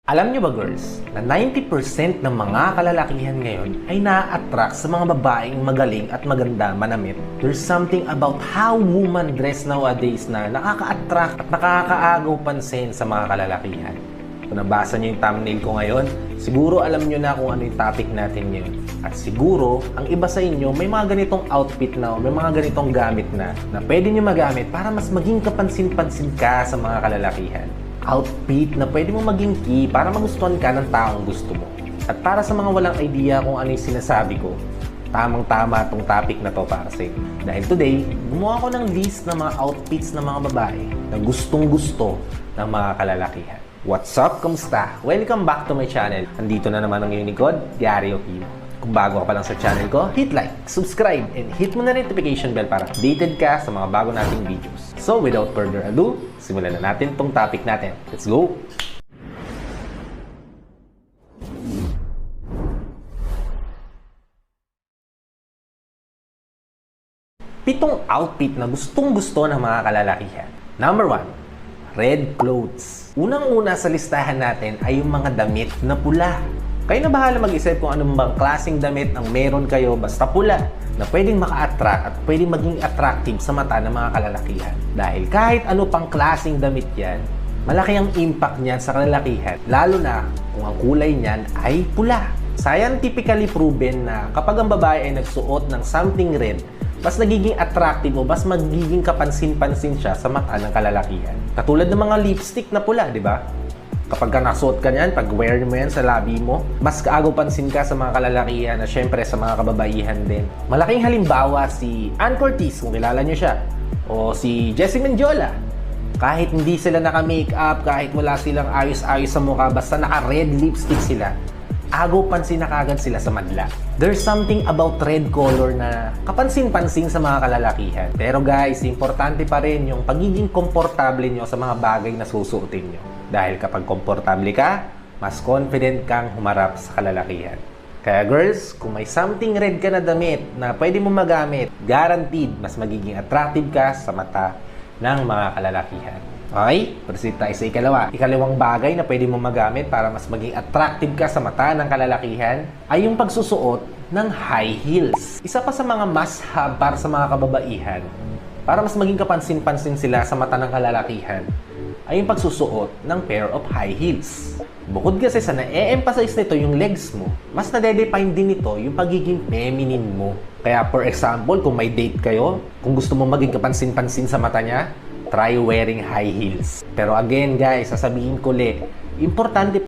Alam nyo ba girls, na 90% ng mga kalalakihan ngayon ay na-attract sa mga babaeng magaling at maganda manamit? There's something about how women dress nowadays na nakaka-attract at nakakaagaw pansin sa mga kalalakihan. Kung nabasa nyo yung thumbnail ko ngayon, siguro alam nyo na kung ano yung topic natin ngayon. At siguro, ang iba sa inyo, may mga ganitong outfit na o may mga ganitong gamit na pwede nyo magamit para mas maging kapansin-pansin ka sa mga kalalakihan. Outfit na pwede mo maging key para magustuhan ka ng taong gusto mo. At para sa mga walang idea kung ano yung sinasabi ko, tamang-tama itong topic na to para sa inyo. Dahil today, gumawa ko ng list ng mga outfits ng mga babae na gustong-gusto ng mga kalalakihan. What's up? Kamusta? Welcome back to my channel. Andito na naman ang iyong likod, Gary Okino. Kung bago ka pa lang sa channel ko, hit like, subscribe, and hit mo na notification bell para updated ka sa mga bago nating videos. So without further ado, simulan na natin tong topic natin. Let's go! Pitong outfit na gustong-gusto ng mga kalalakihan. Number 1, red clothes. Unang-una sa listahan natin ay yung mga damit na pula. Kayo na bahala mag-isip kung anong bang klaseng damit ang meron kayo basta pula na pwedeng maka-attract at pwedeng maging attractive sa mata ng mga kalalakihan. Dahil kahit ano pang klaseng damit yan, malaki ang impact niyan sa kalalakihan, lalo na kung ang kulay niyan ay pula. Scientifically proven na kapag ang babae ay nagsuot ng something red, mas nagiging attractive o mas magiging kapansin-pansin siya sa mata ng kalalakihan. Katulad ng mga lipstick na pula, di ba? Kapag ka nasuot ka niyan, pag wear mo yan sa labi mo, mas kaagaw pansin ka sa mga kalalakihan na syempre sa mga kababaihan din. Malaking halimbawa si Ann Curtis, kung kilala niyo siya, o si Jessie Mendiola. Kahit hindi sila naka-makeup, kahit wala silang ayos-ayos sa mukha, basta naka-red lipstick sila, agaw pansin na kagad sila sa madla. There's something about red color na kapansin-pansin sa mga kalalakihan. Pero guys, importante pa rin yung pagiging komportable nyo sa mga bagay na susuotin nyo. Dahil kapag komportable ka, mas confident kang humarap sa kalalakihan. Kaya girls, kung may something red ka na damit na pwede mo magamit, guaranteed mas magiging attractive ka sa mata ng mga kalalakihan. Okay? Proceed tayo sa ikalawa. Ikalawang bagay na pwede mo magamit para mas maging attractive ka sa mata ng kalalakihan ay yung pagsusuot ng high heels. Isa pa sa mga must-have para sa mga kababaihan, para mas maging kapansin-pansin sila sa mata ng kalalakihan, ay yung pagsusuot ng pair of high heels. Bukod kasi sa na-emphasize nito yung legs mo, mas nade-define din nito yung pagiging feminine mo. Kaya for example, kung may date kayo, kung gusto mo maging kapansin-pansin sa mata niya, try wearing high heels. Pero again guys, sasabihin ko ulit, importante